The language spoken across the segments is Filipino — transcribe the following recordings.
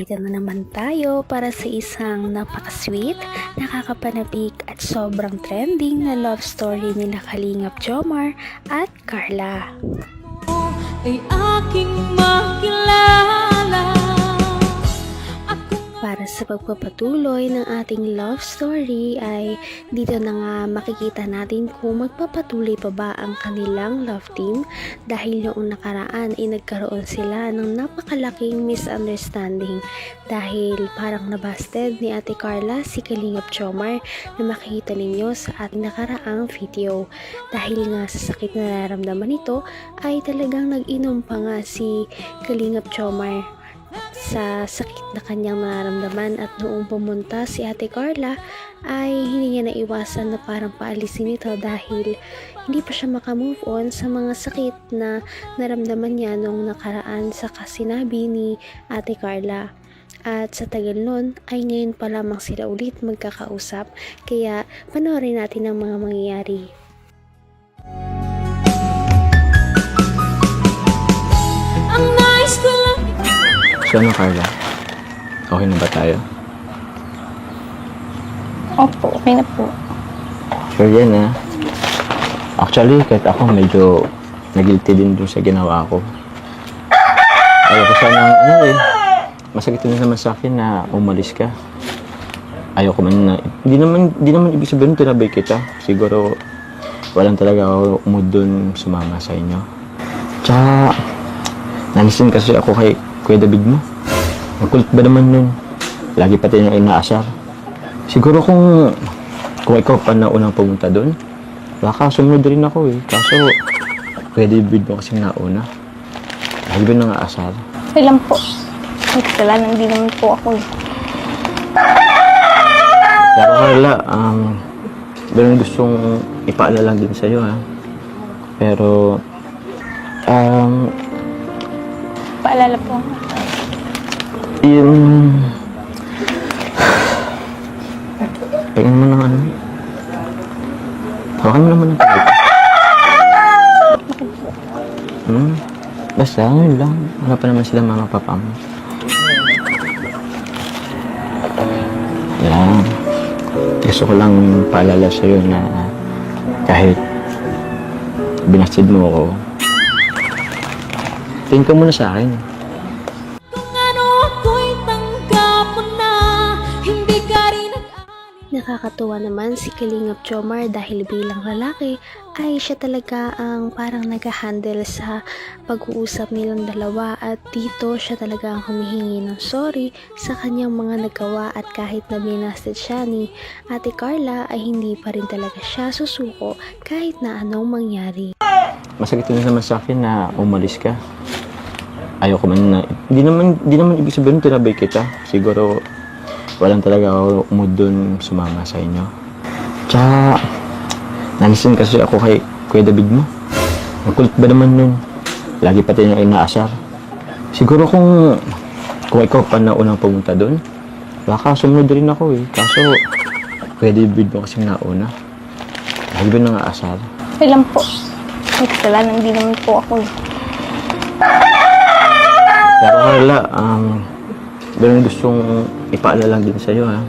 Nandito na naman tayo para sa isang napaka-sweet, nakakapanabik at sobrang trending na love story nila Kalingap Jomar at Carla. Ay aking makilala. Para sa pagpapatuloy ng ating love story ay dito na nga makikita natin kung magpapatuloy pa ba ang kanilang love team dahil noong nakaraan ay nagkaroon sila ng napakalaking misunderstanding dahil parang nabasted ni Ate Carla si Kalingap Jomar na makikita ninyo sa ating nakaraang video. Dahil nga sa sakit na nararamdaman nito ay talagang nag-inom pa nga si Kalingap Jomar sa sakit na kanyang nararamdaman at noong pumunta si Ate Carla ay hindi niya naiwasan na parang paalisin ito dahil hindi pa siya makamove on sa mga sakit na naramdaman niya noong nakaraan sa sinabi ni Ate Carla. At sa tagal nun ay ngayon pa lamang sila ulit magkakausap kaya panoorin natin ang mga mangyayari. Ang nais ko lang. So ano, Carla? Okay na ba tayo? Opo, okay na po. Sure yan, ha? Actually, kahit ako medyo nagilty din dun sa ginawa ko. Ayoko sanang, masakit din naman sa akin na umalis ka. Ayoko man na, di naman ibig sabihin tinabay kita. Siguro, walang talaga ako mood dun sumama sa inyo. Tsaka, nanisin kasi ako kay Kuya David mo. Ang kulit ba naman nun? Lagi pati niyang inaasar. Siguro kung ikaw pa na unang pumunta doon, baka sumunod rin ako eh. Kaso, Kuya David mo kasing nauna. Lagi ba nang aasar? Okay lang po. May kasalanan din naman po ako eh. Pero Carla, meron gustong ipaalala din sa'yo, ha? Pero, Paalala po. yung... Tingnan mo ng ano. Hawakan mo naman ng tayo. Basta, ngayon lang. Wala pa naman sila mga papa mo. Yan. Gusto ko lang paalala sa'yo na kahit binastid mo ako, tingin ka muna sa akin. Kung ano ako'y tanggap mo na. Hindi ka rin Nakakatuwa naman si Kalingap Jomar dahil bilang lalaki ay siya talaga ang parang nag-handle sa pag-uusap nilang dalawa at dito siya talaga ang humihingi ng sorry sa kanyang mga nagawa at kahit na binasted siya ni Ate Carla ay hindi pa rin talaga siya susuko kahit na anong mangyari. Masakit din naman sa akin na umalis ka. Ayoko man na, di naman ibig sabihin tinabay kita. Siguro, walang talaga ako mood dun sumama sa inyo. Tsaka, nanisin kasi ako kay Kuya David mo. Ang kulit ba naman nun? Lagi pati niyang inaasar. Siguro kung ikaw pa na unang pumunta dun, baka sumunod rin ako eh. Kaso, Kuya David mo kasing nauna. Lagi ba nang aasar? Okay lang po. May kasalanan din naman po ako eh. Pero Carla, meron gustong ipaalala din sa'yo, ha?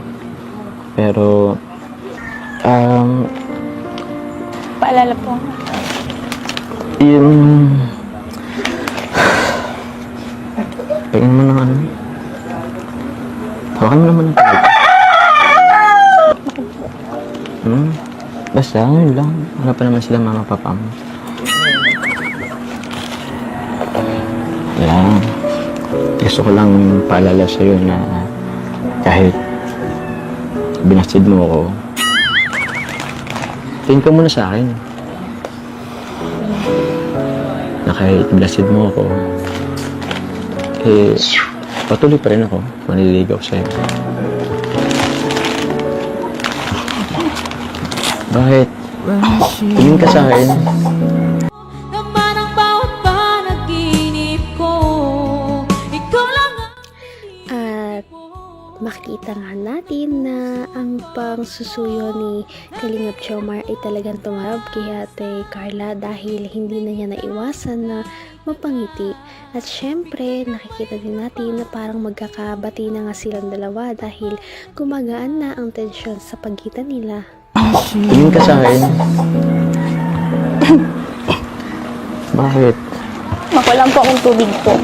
Pero, Paalala po. yung... Tingnan mo ng ano. Hawakan mo naman ng tayo. Basta, ngayon lang. Wala pa naman sila mga papa mo. Yan. Gusto ko lang paalala sa'yo na kahit binastid mo ako, tingin ka muna sa akin. Na kahit binastid mo ako, patuloy pa rin ako manliligaw sa'yo. Bakit? Tingin ka sa akin. naman ang bawat panaginip ko. Ikaw lang ang At makikita nga natin na ang pangsusuyo ni Kalingap Jomar ay talagang tumarab kay Ate Carla dahil hindi na niya naiwasan na mapangiti. At syempre, nakikita din natin na parang magkakabati na nga silang dalawa dahil gumagaan na ang tensyon sa pagitan nila. Tingin ka sa akin. Bakit? Makulang po akong tubig po.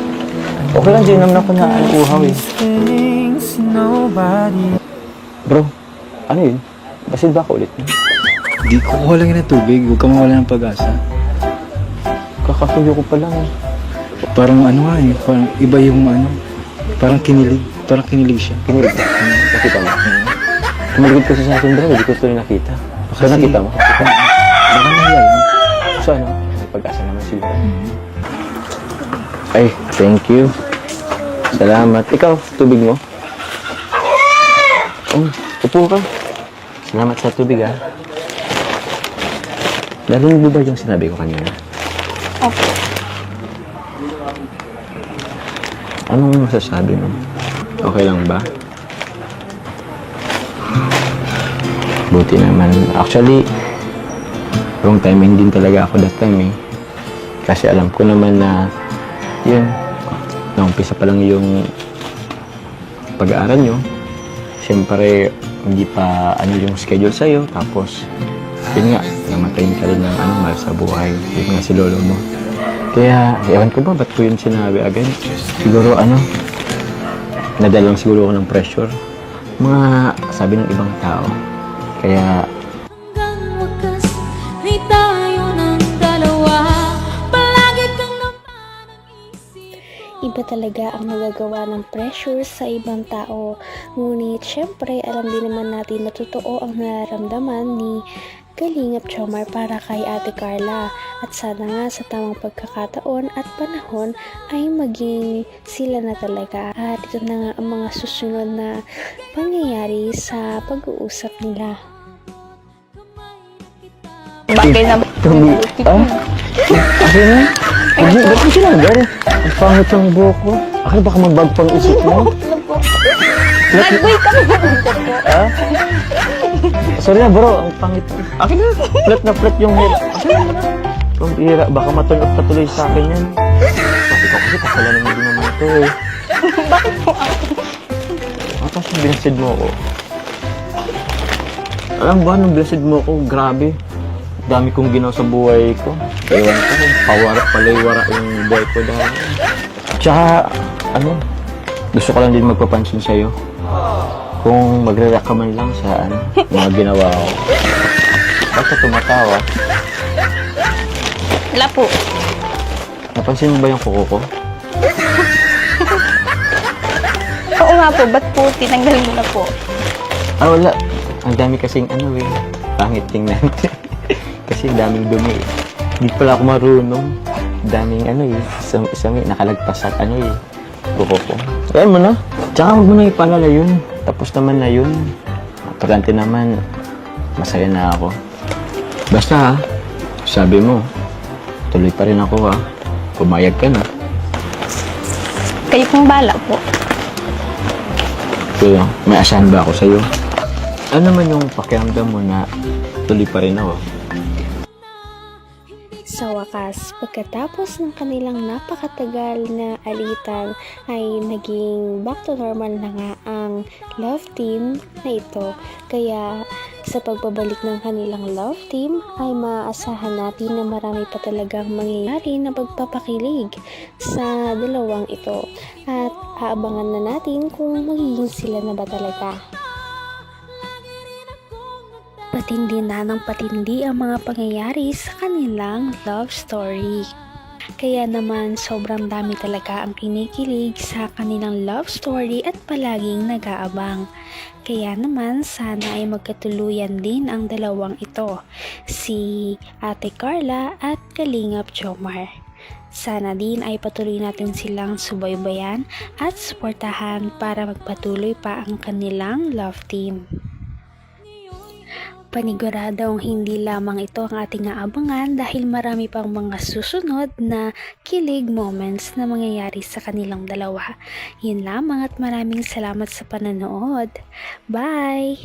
Okay lang, di naman ako na uhaw eh. Bro, ano yun? Basid ba ako ulit? Di ko kuha lang yun ng tubig. Huwag ka mawala ng pag-asa. Kakasuyo ko pa lang eh. Parang ano nga eh. Parang iba yung ano. Parang kinilig. Parang kinilig siya. Kinilig ba? Nakita mo? Kumaligid kasi sa akin bro, hindi ko ito nakita. So nakita mo? Baka nahiya yun. So ano? May pag-asa naman sila. Ay, thank you. Salamat. Ikaw, tubig mo? Upo ka. Salamat sa tubig ha. Narinig mo ba yung sinabi ko kanina? Opo. Anong masasabi mo? Okay lang ba? Buti naman. Actually, wrong timing din talaga ako that time eh. Kasi alam ko naman na yun, naumpisa pa lang yung pag-aaral nyo. Siyempre, hindi pa ano yung schedule sa'yo. Tapos, yun nga, namatayin ka rin ng mahal sa buhay. Yun nga si lolo mo. Kaya, ewan ko ba, ba't ko yun sinabi agad? Siguro nadala lang siguro ako ng pressure. Mga sabi ng ibang tao. Kaya, Hanggang wakas ay tayo ng dalawa. Palagi kang naman ang isip. Iba talaga ang nagagawa ng pressure sa ibang tao. Ngunit syempre alam din naman natin na totoo ang nararamdaman ni Kalingap Jomar para kay Ate Carla. At sana nga sa tamang pagkakataon at panahon ay maging sila na talaga. At ito na nga ang mga susunod na pangyayari sa pag-uusap nila. Bakit na akin na? Ba't mo sinagal? Ang pangit ng buhok ko. Akin baka magbag pang isip mo. Nag-uy kami po. Sorry na bro, ang pangit. Akin na, flat yung hair. Akin na muna. Ang bihira, baka matulog patuloy sa akin yan. Ikaw kasi kasalanan mo din naman ito eh. Bakit po ako? Tapos binasid mo ako. Alam ba, nung binasid mo ako, grabe. Dami kong ginawa sa buhay ko. Ewan ko, palaywara yung buhay ko dahil. Tsaka, gusto ko lang din magpapansin sa'yo. Kung magre-react ka man lang sa mga ginawa ko. Basta tumatawa. Wala po. Napansin mo ba yung kuko ko? Oo nga po. Ba't po tinanggal mo na po? Wala. Ang dami kasing pangit tingnan. Kasi daming dumi eh. Hindi pala ako marunong. Daming isang nakalagpas at kuko ko. Ayan mo na. Tsaka huwag mo na ipalala yun. Tapos naman na yun. Turante naman. Masaya na ako. Basta sabi mo, tuloy pa rin ako Pumayag ka na. Kayo pong bala po. Kaya, may asahan ba ako sa'yo? Ano naman yung pakiramdam mo na tuloy pa rin ako? Sa wakas, pagkatapos ng kanilang napakatagal na alitan ay naging back to normal na nga ang love team na ito. Kaya sa pagbabalik ng kanilang love team ay maaasahan natin na marami pa talagang mangyayari na pagpapakilig sa dalawang ito. At aabangan na natin kung magiging sila na ba talaga. Patindi na ng patindi ang mga pangyayari sa kanilang love story. Kaya naman sobrang dami talaga ang kinikilig sa kanilang love story at palaging nag-aabang. Kaya naman sana ay magkatuluyan din ang dalawang ito, si Ate Carla at Kalingap Jomar. Sana din ay patuloy natin silang subaybayan at suportahan para magpatuloy pa ang kanilang love team. Paniguradong hindi lamang ito ang ating aabangan dahil marami pang mga susunod na kilig moments na mangyayari sa kanilang dalawa. Yun lamang at maraming salamat sa pananood. Bye!